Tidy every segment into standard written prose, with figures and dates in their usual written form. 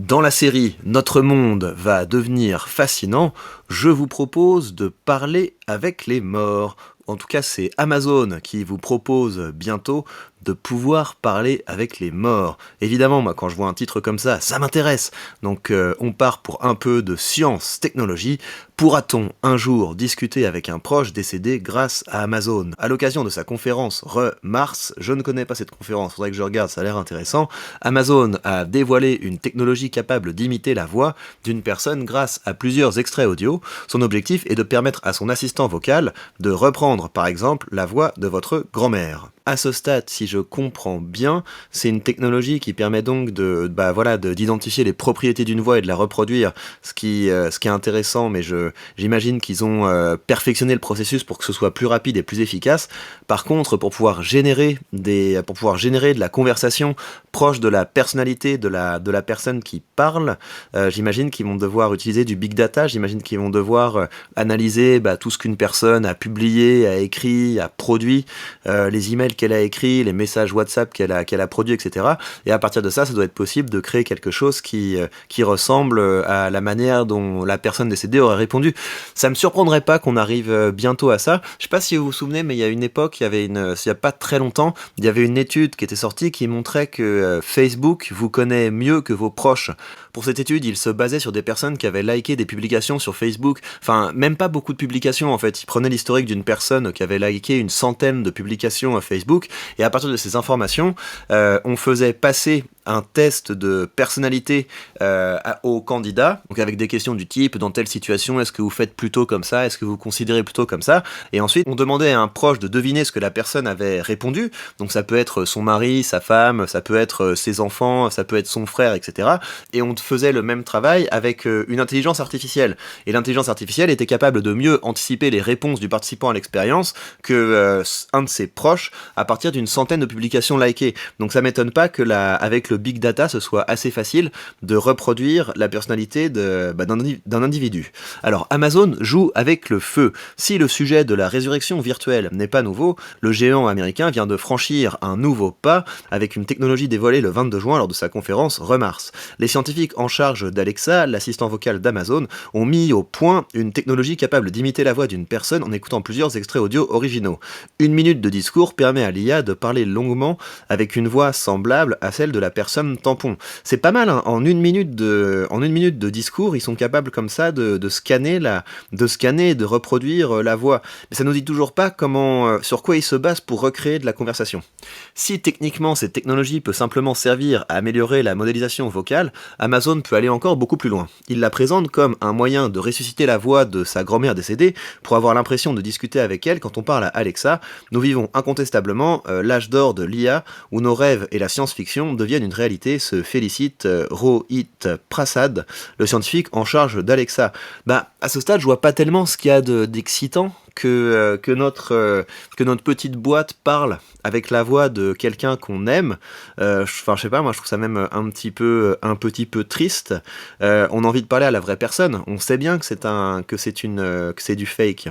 Dans la série Notre monde va devenir fascinant, je vous propose de parler avec les morts. En tout cas, c'est Amazon qui vous propose bientôt de pouvoir parler avec les morts. Évidemment, moi, quand je vois un titre comme ça m'intéresse. Donc, on part pour un peu de science, technologie. Pourra-t-on un jour discuter avec un proche décédé grâce à Amazon? À l'occasion de sa conférence Mars, je ne connais pas cette conférence, faudrait que je regarde, ça a l'air intéressant. Amazon a dévoilé une technologie capable d'imiter la voix d'une personne grâce à plusieurs extraits audio. Son objectif est de permettre à son assistant vocal de reprendre, par exemple, la voix de votre grand-mère. À ce stade, si je comprends bien, c'est une technologie qui permet donc d'identifier les propriétés d'une voix et de la reproduire, ce qui est intéressant, mais j'imagine qu'ils ont perfectionné le processus pour que ce soit plus rapide et plus efficace. Par contre, pour pouvoir générer de la conversation proche de la personnalité de la personne qui parle, j'imagine qu'ils vont devoir utiliser du big data, j'imagine qu'ils vont devoir analyser tout ce qu'une personne a publié, a écrit, a produit, les emails qu'elle a écrits, les messages WhatsApp qu'elle a produits, etc. Et à partir de ça doit être possible de créer quelque chose qui ressemble à la manière dont la personne décédée aurait répondu. Ça me surprendrait pas qu'on arrive bientôt à ça. Je sais pas si vous vous souvenez, mais il y a une époque, il y a pas très longtemps, il y avait une étude qui était sortie qui montrait que Facebook vous connaît mieux que vos proches. Pour cette étude, il se basait sur des personnes qui avaient liké des publications sur Facebook. Enfin, même pas beaucoup de publications en fait. Il prenait l'historique d'une personne qui avait liké une centaine de publications à Facebook. Et à partir de ces informations, on faisait passer un test de personnalité au candidat, donc avec des questions du type dans telle situation, est-ce que vous faites plutôt comme ça, est-ce que vous considérez plutôt comme ça, et ensuite on demandait à un proche de deviner ce que la personne avait répondu, donc ça peut être son mari, sa femme, ça peut être ses enfants, ça peut être son frère, etc. Et on faisait le même travail avec une intelligence artificielle, et l'intelligence artificielle était capable de mieux anticiper les réponses du participant à l'expérience que un de ses proches à partir d'une centaine de publications likées. Donc ça m'étonne pas que avec le big data, ce soit assez facile de reproduire la personnalité d'un individu. Alors, Amazon joue avec le feu. Si le sujet de la résurrection virtuelle n'est pas nouveau, le géant américain vient de franchir un nouveau pas avec une technologie dévoilée le 22 juin lors de sa conférence Mars. Les scientifiques en charge d'Alexa, l'assistant vocal d'Amazon, ont mis au point une technologie capable d'imiter la voix d'une personne en écoutant plusieurs extraits audio originaux. 1 minute de discours permet à l'IA de parler longuement avec une voix semblable à celle de la personne tampon. C'est pas mal, hein. En 1 minute de discours, ils sont capables comme ça de scanner et de reproduire la voix. Mais ça nous dit toujours pas sur quoi ils se basent pour recréer de la conversation. Si techniquement cette technologie peut simplement servir à améliorer la modélisation vocale, Amazon peut aller encore beaucoup plus loin. Il la présente comme un moyen de ressusciter la voix de sa grand-mère décédée pour avoir l'impression de discuter avec elle quand on parle à Alexa. Nous vivons incontestablement l'âge d'or de l'IA où nos rêves et la science-fiction deviennent une réalité, se félicite Rohit Prasad, le scientifique en charge d'Alexa. À ce stade, je vois pas tellement ce qu'il y a d'excitant que notre petite boîte parle avec la voix de quelqu'un qu'on aime. Je sais pas, moi je trouve ça même un petit peu triste. On a envie de parler à la vraie personne. On sait bien que c'est du fake.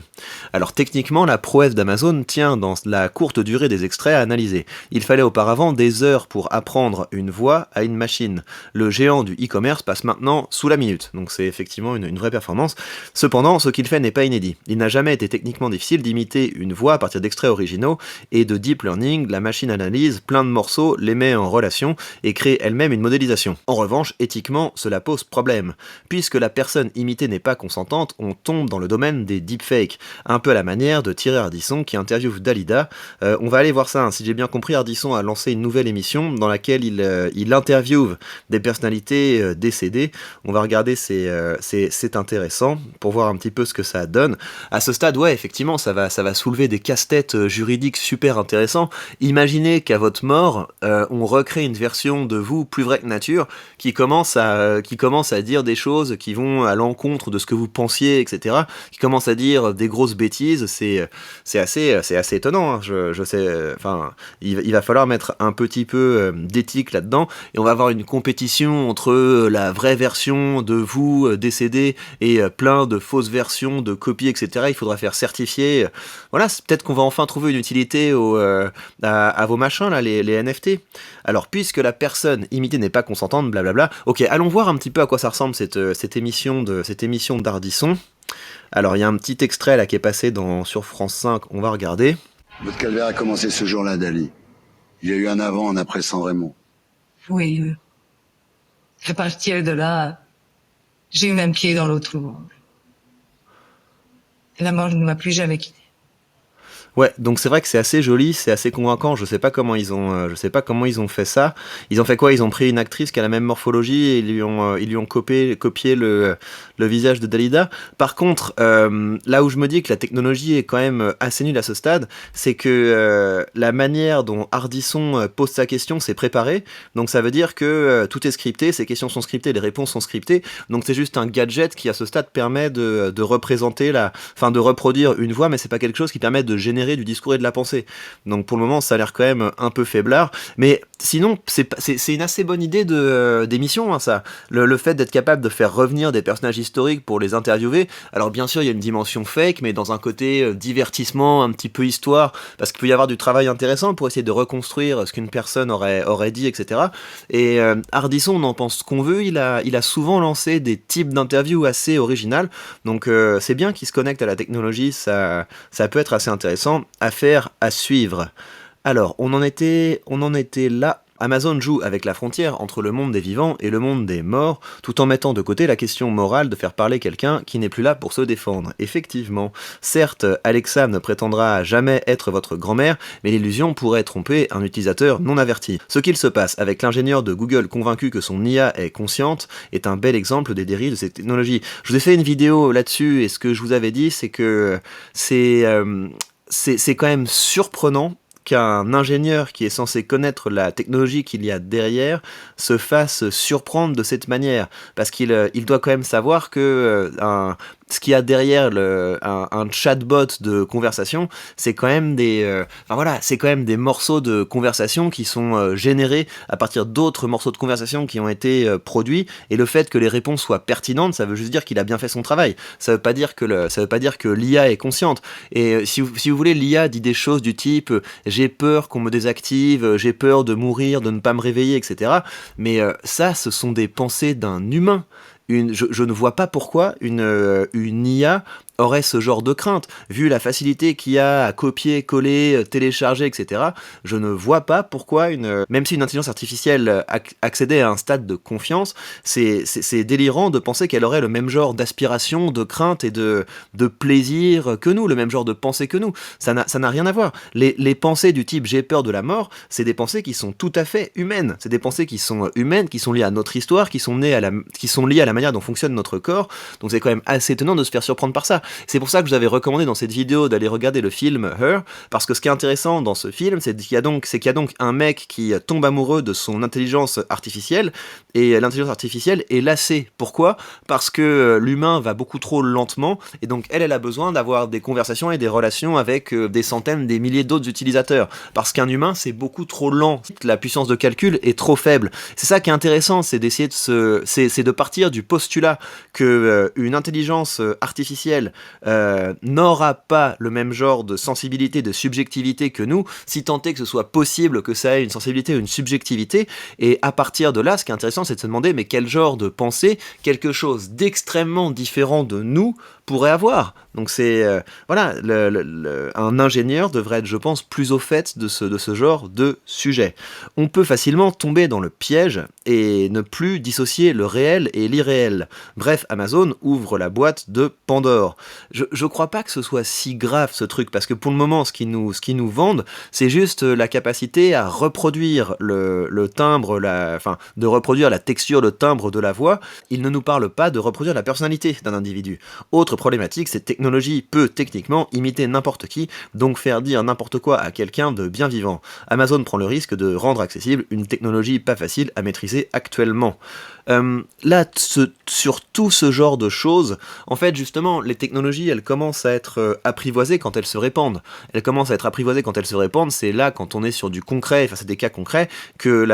Alors techniquement, la prouesse d'Amazon tient dans la courte durée des extraits à analyser. Il fallait auparavant des heures pour apprendre une voix à une machine. Le géant du e-commerce passe maintenant sous la minute. Donc c'est effectivement une vraie performance. Cependant, ce qu'il fait n'est pas inédit. Il n'a jamais été techniquement difficile d'imiter une voix à partir d'extraits originaux et de deep learning, la machine analyse plein de morceaux, les met en relation et crée elle-même une modélisation. En revanche, éthiquement, cela pose problème. Puisque la personne imitée n'est pas consentante, on tombe dans le domaine des deepfakes, un peu à la manière de Thierry Ardisson qui interviewe Dalida. On va aller voir ça, hein. Si j'ai bien compris, Ardisson a lancé une nouvelle émission dans laquelle il interviewe des personnalités décédées. On va regarder, c'est intéressant pour voir un petit peu ce que ça donne. À ce stade, ouais, effectivement, ça va soulever des casse-têtes juridiques super intéressants. Imaginez qu'à votre mort, on recrée une version de vous plus vraie que nature, qui commence à dire des choses qui vont à l'encontre de ce que vous pensiez, etc. Qui commence à dire des grosses bêtises. C'est assez étonnant. Hein. Je sais. Il va falloir mettre un petit peu d'éthique là-dedans, et on va avoir une compétition entre la vraie version de vous décédé et plein plein de fausses versions, de copies, etc. Il faudra faire certifier. Voilà, peut-être qu'on va enfin trouver une utilité à vos machins, là, les NFT. Alors, puisque la personne imitée n'est pas consentante, blablabla. Ok, allons voir un petit peu à quoi ça ressemble cette émission d'Ardisson. Alors, il y a un petit extrait là qui est passé sur France 5, on va regarder. Votre calvaire a commencé ce jour-là, Dali. Il y a eu un avant, un après San Remo. Oui. À partir de là, j'ai eu un pied dans l'autre monde. La mort ne m'a plus jamais quitté. Ouais, donc c'est vrai que c'est assez joli, c'est assez convaincant. Je sais pas comment ils ont fait ça. Ils ont fait quoi? Ils ont pris une actrice qui a la même morphologie et ils lui ont copié le visage de Dalida. Par contre, là où je me dis que la technologie est quand même assez nulle à ce stade, c'est que la manière dont Ardisson pose sa question, c'est préparé. Donc ça veut dire que tout est scripté, ses questions sont scriptées, les réponses sont scriptées. Donc c'est juste un gadget qui à ce stade permet de représenter de reproduire une voix, mais c'est pas quelque chose qui permet de générer du discours et de la pensée. Donc pour le moment, ça a l'air quand même un peu faiblard. Mais sinon, c'est une assez bonne idée d'émission, hein, ça. Le fait d'être capable de faire revenir des personnages historiques pour les interviewer. Alors bien sûr, il y a une dimension fake, mais dans un côté divertissement, un petit peu histoire, parce qu'il peut y avoir du travail intéressant pour essayer de reconstruire ce qu'une personne aurait dit, etc. Et Ardisson, on en pense ce qu'on veut. Il a souvent lancé des types d'interviews assez originales. Donc c'est bien qu'il se connecte à la technologie. Ça peut être assez intéressant. Affaire à suivre. Alors, on en était là. Amazon joue avec la frontière entre le monde des vivants et le monde des morts, tout en mettant de côté la question morale de faire parler quelqu'un qui n'est plus là pour se défendre. Effectivement, certes, Alexa ne prétendra jamais être votre grand-mère, mais l'illusion pourrait tromper un utilisateur non averti. Ce qu'il se passe avec l'ingénieur de Google convaincu que son IA est consciente est un bel exemple des dérives de cette technologie. Je vous ai fait une vidéo là-dessus et ce que je vous avais dit, c'est que c'est quand même surprenant qu'un ingénieur qui est censé connaître la technologie qu'il y a derrière se fasse surprendre de cette manière. Parce qu'il doit quand même savoir que ce qu'il y a derrière un chatbot de conversation, c'est quand même c'est quand même des morceaux de conversation qui sont générés à partir d'autres morceaux de conversation qui ont été produits, et le fait que les réponses soient pertinentes, ça veut juste dire qu'il a bien fait son travail. Ça veut pas dire que l'IA est consciente. Et si vous voulez, l'IA dit des choses du type j'ai peur qu'on me désactive, j'ai peur de mourir, de ne pas me réveiller, etc. Mais ça, ce sont des pensées d'un humain. Je ne vois pas pourquoi une IA aurait ce genre de crainte. Vu la facilité qu'il y a à copier, coller, télécharger, etc., je ne vois pas pourquoi même si une intelligence artificielle accédait à un stade de confiance, c'est délirant de penser qu'elle aurait le même genre d'aspiration, de crainte et de plaisir que nous, le même genre de pensée que nous. Ça n'a rien à voir. Les pensées du type j'ai peur de la mort, c'est des pensées qui sont tout à fait humaines. C'est des pensées qui sont humaines, qui sont liées à notre histoire, qui sont liées à la manière dont fonctionne notre corps. Donc c'est quand même assez étonnant de se faire surprendre par ça. C'est pour ça que je vous avais recommandé dans cette vidéo d'aller regarder le film Her, parce que ce qui est intéressant dans ce film, c'est qu'il y a donc un mec qui tombe amoureux de son intelligence artificielle, et l'intelligence artificielle est lassée. Pourquoi? Parce que l'humain va beaucoup trop lentement, et donc elle a besoin d'avoir des conversations et des relations avec des centaines, des milliers d'autres utilisateurs. Parce qu'un humain, c'est beaucoup trop lent. La puissance de calcul est trop faible. C'est ça qui est intéressant, c'est d'essayer c'est de partir du postulat que une intelligence artificielle n'aura pas le même genre de sensibilité, de subjectivité que nous, si tant est que ce soit possible que ça ait une sensibilité ou une subjectivité. Et à partir de là, ce qui est intéressant, c'est de se demander mais quel genre de pensée quelque chose d'extrêmement différent de nous pourrait avoir. Donc c'est voilà, un ingénieur devrait être, je pense, plus au fait de ce genre de sujet. On peut facilement tomber dans le piège et ne plus dissocier le réel et l'irréel. Bref, Amazon ouvre la boîte de Pandore. Je crois pas que ce soit si grave ce truc, parce que pour le moment, ce qu'ils nous vendent, c'est juste la capacité à reproduire le timbre, de reproduire la texture, le timbre de la voix. Ils ne nous parlent pas de reproduire la personnalité d'un individu. Autre problématique, cette technologie peut techniquement imiter n'importe qui, donc faire dire n'importe quoi à quelqu'un de bien vivant. Amazon prend le risque de rendre accessible une technologie pas facile à maîtriser actuellement. Là, sur tout ce genre de choses, en fait, justement, les technologies, elles commencent à être apprivoisées quand elles se répandent. Elles commencent à être apprivoisées quand elles se répandent. C'est là, quand on est sur du concret, face à des cas concrets, que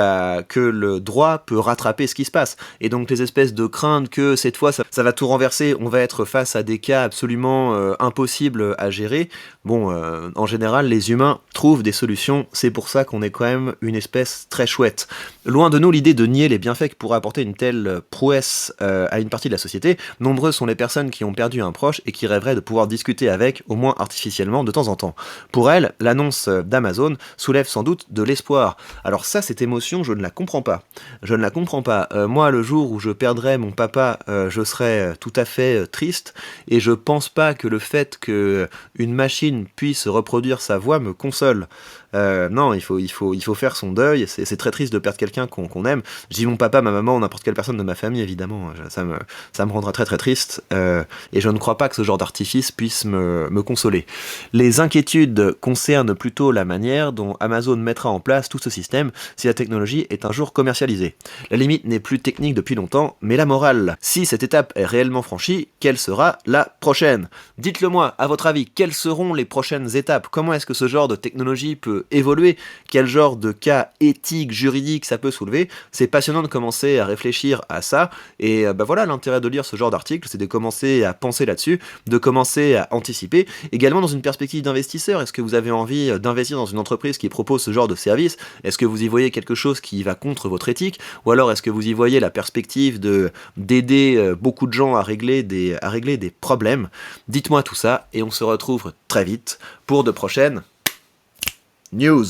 le droit peut rattraper ce qui se passe. Et donc, les espèces de craintes que cette fois, ça va tout renverser, on va être face à des cas absolument impossibles à gérer. Bon, en général, les humains trouvent des solutions. C'est pour ça qu'on est quand même une espèce très chouette. Loin de nous l'idée de nier les bienfaits que pourrait apporter une telle prouesse à une partie de la société. Nombreuses sont les personnes qui ont perdu un proche et qui rêveraient de pouvoir discuter avec, au moins artificiellement, de temps en temps. Pour elles, l'annonce d'Amazon soulève sans doute de l'espoir. Alors ça, cette émotion, je ne la comprends pas. Je ne la comprends pas. Moi, le jour où je perdrai mon papa, je serai tout à fait triste, et je pense pas que le fait que une machine puisse reproduire sa voix me console. Non, il faut faire son deuil. C'est très triste de perdre quelqu'un qu'on aime. Je dis mon papa, ma maman, ou n'importe quelle personne de ma famille, évidemment. Ça me rendra très très triste. Et je ne crois pas que ce genre d'artifice puisse me consoler. Les inquiétudes concernent plutôt la manière dont Amazon mettra en place tout ce système si la technologie est un jour commercialisée. La limite n'est plus technique depuis longtemps, mais la morale. Si cette étape est réellement franchie, quelle sera la prochaine? Dites-le moi, à votre avis, quelles seront les prochaines étapes? Comment est-ce que ce genre de technologie peut évoluer? Quel genre de cas éthiques, juridiques ça peut soulever? C'est passionnant de commencer à réfléchir à ça, et voilà, l'intérêt de lire ce genre d'article, c'est de commencer à penser là-dessus, de commencer à anticiper, également dans une perspective d'investisseur. Est-ce que vous avez envie d'investir dans une entreprise qui propose ce genre de service? Est-ce que vous y voyez quelque chose qui va contre votre éthique? Ou alors est-ce que vous y voyez la perspective d'aider beaucoup de gens à régler des problèmes? Dites-moi tout ça, et on se retrouve très vite pour de prochaines news.